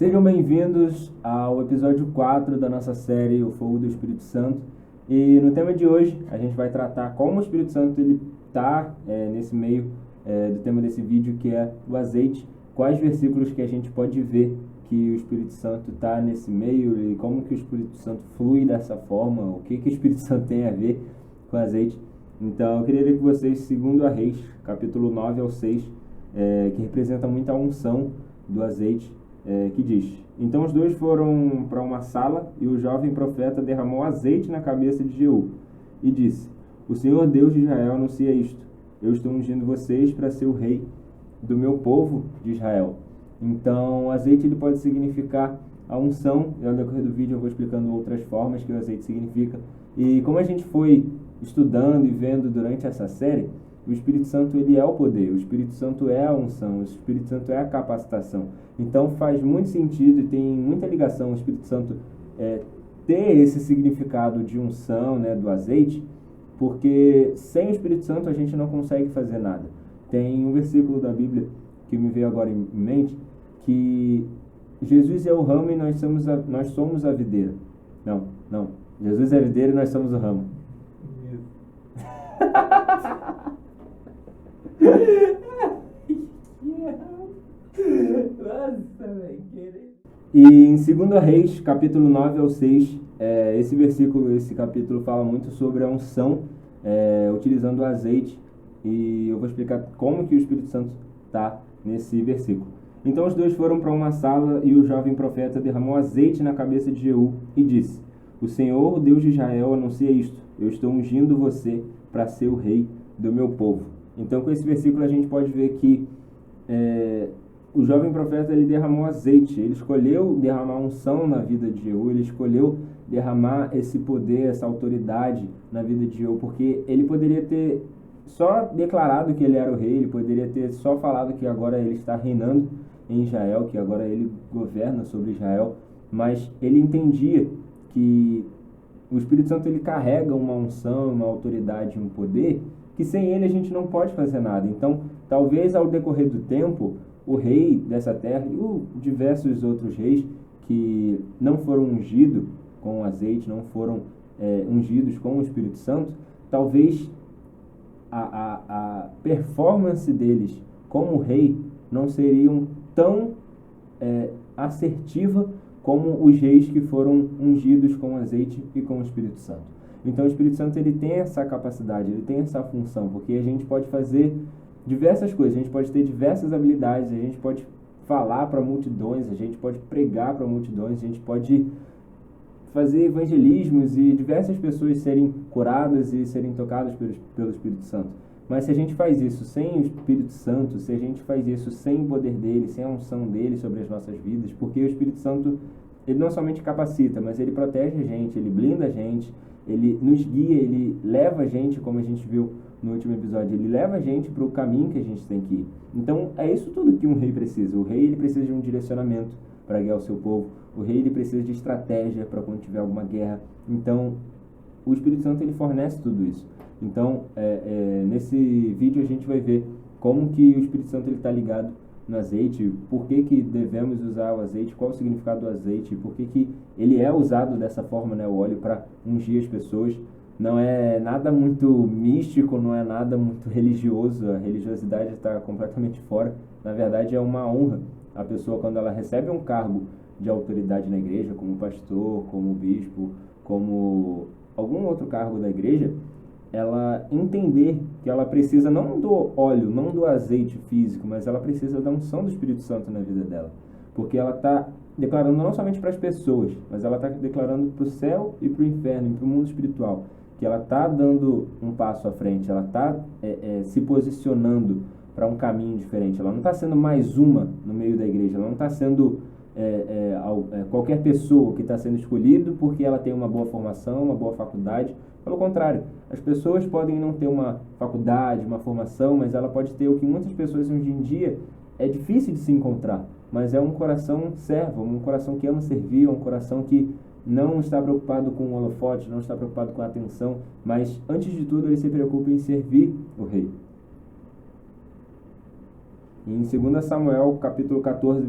Sejam bem-vindos ao episódio 4 da nossa série O Fogo do Espírito Santo. E no tema de hoje a gente vai tratar como o Espírito Santo está nesse meio do tema desse vídeo, que é o azeite. Quais versículos que a gente pode ver que o Espírito Santo está nesse meio e como que o Espírito Santo flui dessa forma, o que o Espírito Santo tem a ver com o azeite. Então eu queria ler com vocês 2 Reis, capítulo 9 ao 6, que representa muito a unção do azeite. Que diz: Então os dois foram para uma sala e o jovem profeta derramou azeite na cabeça de Jeú e disse: O Senhor Deus de Israel anuncia isto: Eu estou ungindo vocês para ser o rei do meu povo de Israel. Então o azeite ele pode significar a unção, e ao decorrer do vídeo eu vou explicando outras formas que o azeite significa. E como a gente foi estudando e vendo durante essa série, o Espírito Santo ele é o poder, o Espírito Santo é a unção, o Espírito Santo é a capacitação. Então faz muito sentido e tem muita ligação o Espírito Santo ter esse significado de unção, né, do azeite, porque sem o Espírito Santo a gente não consegue fazer nada. Tem um versículo da Bíblia que me veio agora em mente, que Jesus é o ramo e nós somos a videira. Não. Jesus é a videira e nós somos o ramo. E em 2 Reis, capítulo 9 ao 6, esse capítulo fala muito sobre a unção, utilizando o azeite, e eu vou explicar como que o Espírito Santo está nesse versículo. Então os dois foram para uma sala e o jovem profeta derramou azeite na cabeça de Jeú e disse: O Senhor, o Deus de Israel, anuncia isto: Eu estou ungindo você para ser o rei do meu povo. Então com esse versículo a gente pode ver que o jovem profeta ele derramou azeite, ele escolheu derramar unção na vida de Jeú, ele escolheu derramar esse poder, essa autoridade na vida de Jeú, porque ele poderia ter só declarado que ele era o rei, ele poderia ter só falado que agora ele está reinando em Israel, que agora ele governa sobre Israel, mas ele entendia que o Espírito Santo ele carrega uma unção, uma autoridade, um poder, que sem ele a gente não pode fazer nada. Então, talvez ao decorrer do tempo, o rei dessa terra e diversos outros reis que não foram ungidos com azeite, não foram ungidos com o Espírito Santo, talvez a performance deles como rei não seriam tão assertiva como os reis que foram ungidos com azeite e com o Espírito Santo. Então o Espírito Santo ele tem essa capacidade, ele tem essa função, porque a gente pode fazer diversas coisas, a gente pode ter diversas habilidades, a gente pode falar para multidões, a gente pode pregar para multidões, a gente pode fazer evangelismos e diversas pessoas serem curadas e serem tocadas pelo Espírito Santo. Mas se a gente faz isso sem o Espírito Santo, se a gente faz isso sem o poder dele, sem a unção dele sobre as nossas vidas, porque o Espírito Santo ele não somente capacita, mas ele protege a gente, ele blinda a gente, ele nos guia, ele leva a gente, como a gente viu no último episódio, ele leva a gente para o caminho que a gente tem que ir. Então é isso tudo que um rei precisa. O rei ele precisa de um direcionamento para guiar o seu povo. O rei ele precisa de estratégia para quando tiver alguma guerra. Então o Espírito Santo ele fornece tudo isso. Então nesse vídeo a gente vai ver como que o Espírito Santo está ligado no azeite, por que devemos usar o azeite, qual o significado do azeite, por que ele é usado dessa forma, né, o óleo, para ungir as pessoas. Não é nada muito místico, não é nada muito religioso, a religiosidade está completamente fora. Na verdade é uma honra a pessoa quando ela recebe um cargo de autoridade na igreja, como pastor, como bispo, como algum outro cargo da igreja, ela entender que ela precisa não do óleo, não do azeite físico, mas ela precisa da unção do Espírito Santo na vida dela. Porque ela está declarando não somente para as pessoas, mas ela está declarando para o céu e para o inferno, e para o mundo espiritual, que ela está dando um passo à frente, ela está se posicionando para um caminho diferente. Ela não está sendo mais uma no meio da igreja, ela não está sendo qualquer pessoa que está sendo escolhido porque ela tem uma boa formação, uma boa faculdade. Pelo contrário, as pessoas podem não ter uma faculdade, uma formação, mas ela pode ter o que muitas pessoas hoje em dia é difícil de se encontrar, mas é um coração servo, um coração que ama servir, um coração que não está preocupado com o holofote, não está preocupado com a atenção, mas antes de tudo ele se preocupa em servir o rei. Em 2 Samuel, capítulo 14,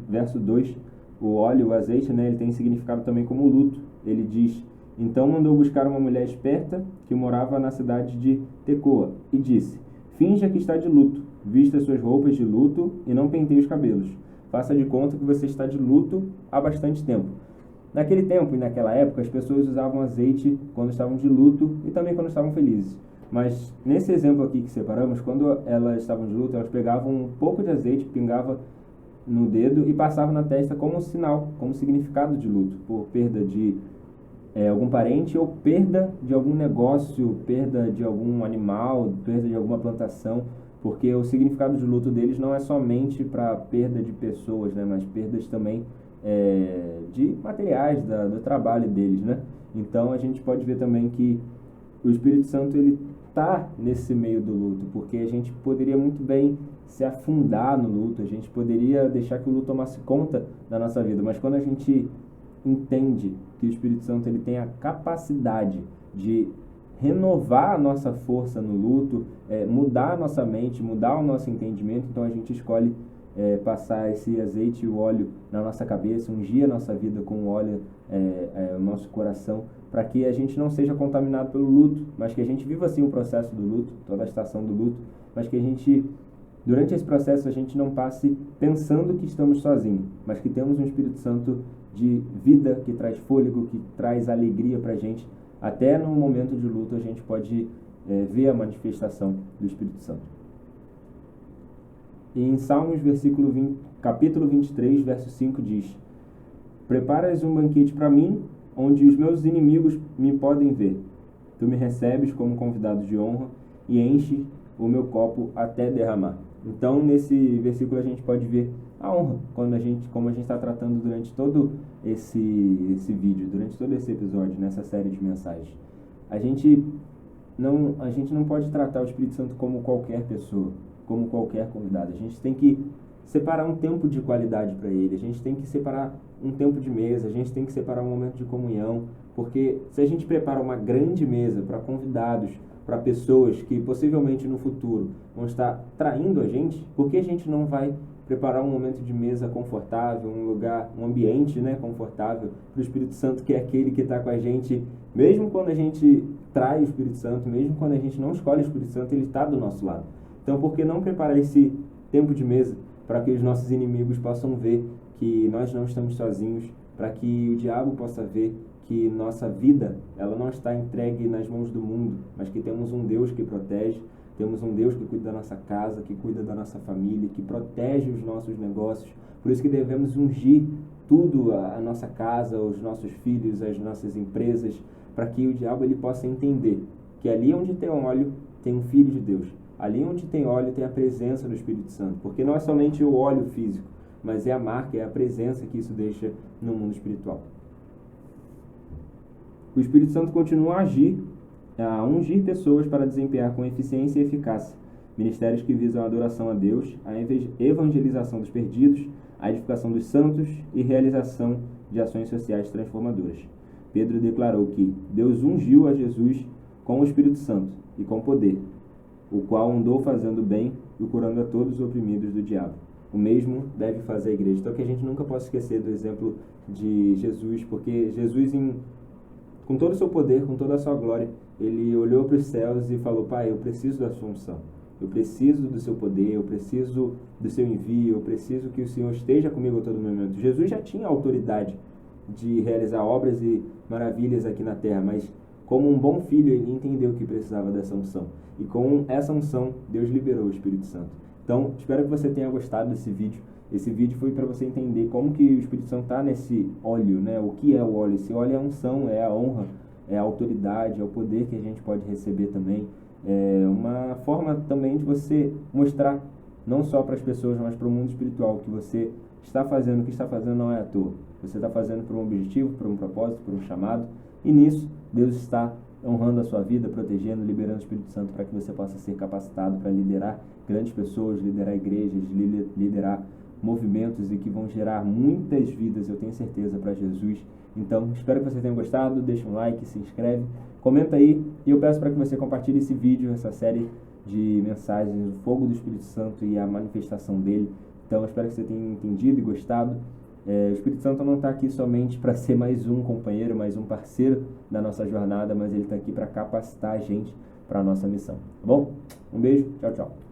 verso 2, o óleo, o azeite, né, ele tem significado também como luto. Ele diz: então mandou buscar uma mulher esperta que morava na cidade de Tecoa e disse: finja que está de luto, vista suas roupas de luto e não penteie os cabelos. Faça de conta que você está de luto há bastante tempo. Naquele tempo e naquela época, as pessoas usavam azeite quando estavam de luto e também quando estavam felizes. Mas nesse exemplo aqui que separamos, quando elas estavam de luto, elas pegavam um pouco de azeite, pingavam no dedo e passavam na testa como sinal, como significado de luto, por perda de algum parente ou perda de algum negócio, perda de algum animal, perda de alguma plantação, porque o significado de luto deles não é somente para perda de pessoas, né, mas perdas também de materiais do trabalho deles, né? Então a gente pode ver também que o Espírito Santo ele está nesse meio do luto, porque a gente poderia muito bem se afundar no luto, a gente poderia deixar que o luto tomasse conta da nossa vida, mas quando a gente entende que o Espírito Santo ele tem a capacidade de renovar a nossa força no luto, mudar a nossa mente, mudar o nosso entendimento, então a gente escolhe passar esse azeite e o óleo na nossa cabeça, ungir a nossa vida com o óleo, o nosso coração, para que a gente não seja contaminado pelo luto, mas que a gente viva assim o processo do luto, toda a estação do luto, mas que a gente, durante esse processo, a gente não passe pensando que estamos sozinhos, mas que temos um Espírito Santo de vida, que traz fôlego, que traz alegria para a gente. Até no momento de luto a gente pode ver a manifestação do Espírito Santo. E em Salmos, capítulo 23, verso 5 diz: preparas um banquete para mim, onde os meus inimigos me podem ver. Tu me recebes como convidado de honra e enches o meu copo até derramar. Então, nesse versículo a gente pode ver a honra, como a gente está tratando durante todo esse vídeo, durante todo esse episódio, nessa série de mensagens. A gente não pode tratar o Espírito Santo como qualquer pessoa, como qualquer convidado. A gente tem que separar um tempo de qualidade para ele, a gente tem que separar um tempo de mesa, a gente tem que separar um momento de comunhão, porque se a gente prepara uma grande mesa para convidados, para pessoas que possivelmente no futuro vão estar traindo a gente, por que a gente não vai preparar um momento de mesa confortável, um lugar, um ambiente, né, confortável para o Espírito Santo, que é aquele que está com a gente, mesmo quando a gente trai o Espírito Santo, mesmo quando a gente não escolhe o Espírito Santo, ele está do nosso lado. Então, por que não preparar esse tempo de mesa para que os nossos inimigos possam ver que nós não estamos sozinhos, para que o diabo possa ver que nossa vida ela não está entregue nas mãos do mundo, mas que temos um Deus que protege, temos um Deus que cuida da nossa casa, que cuida da nossa família, que protege os nossos negócios. Por isso que devemos ungir tudo, a nossa casa, os nossos filhos, as nossas empresas, para que o diabo ele possa entender que ali onde tem óleo, tem um filho de Deus. Ali onde tem óleo, tem a presença do Espírito Santo. Porque não é somente o óleo físico, mas é a marca, é a presença que isso deixa no mundo espiritual. O Espírito Santo continua a ungir pessoas para desempenhar com eficiência e eficácia ministérios que visam a adoração a Deus, a evangelização dos perdidos, a edificação dos santos e realização de ações sociais transformadoras. Pedro declarou que Deus ungiu a Jesus com o Espírito Santo e com poder, o qual andou fazendo bem e curando a todos os oprimidos do diabo. O mesmo deve fazer a igreja. Então que a gente nunca possa esquecer do exemplo de Jesus, porque Jesus, com todo o seu poder, com toda a sua glória, ele olhou para os céus e falou: Pai, eu preciso da sua unção, eu preciso do seu poder, eu preciso do seu envio, eu preciso que o Senhor esteja comigo a todo momento. Jesus já tinha autoridade de realizar obras e maravilhas aqui na terra, mas como um bom filho, ele entendeu que precisava dessa unção. E com essa unção, Deus liberou o Espírito Santo. Então, espero que você tenha gostado desse vídeo. Esse vídeo foi para você entender como que o Espírito Santo está nesse óleo, né? O que é o óleo? Esse óleo é a unção, é a honra, é a autoridade, é o poder que a gente pode receber também. É uma forma também de você mostrar, não só para as pessoas, mas para o mundo espiritual, que você está fazendo, o que está fazendo não é à toa. Você está fazendo por um objetivo, por um propósito, por um chamado. E nisso, Deus está honrando a sua vida, protegendo, liberando o Espírito Santo para que você possa ser capacitado para liderar grandes pessoas, liderar igrejas, liderar movimentos e que vão gerar muitas vidas, eu tenho certeza, para Jesus. Então, espero que você tenha gostado, deixa um like, se inscreve, comenta aí e eu peço para que você compartilhe esse vídeo, essa série de mensagens, o fogo do Espírito Santo e a manifestação dele. Então, espero que você tenha entendido e gostado. O Espírito Santo não está aqui somente para ser mais um companheiro, mais um parceiro da nossa jornada, mas ele está aqui para capacitar a gente para a nossa missão. Tá bom? Um beijo, tchau, tchau.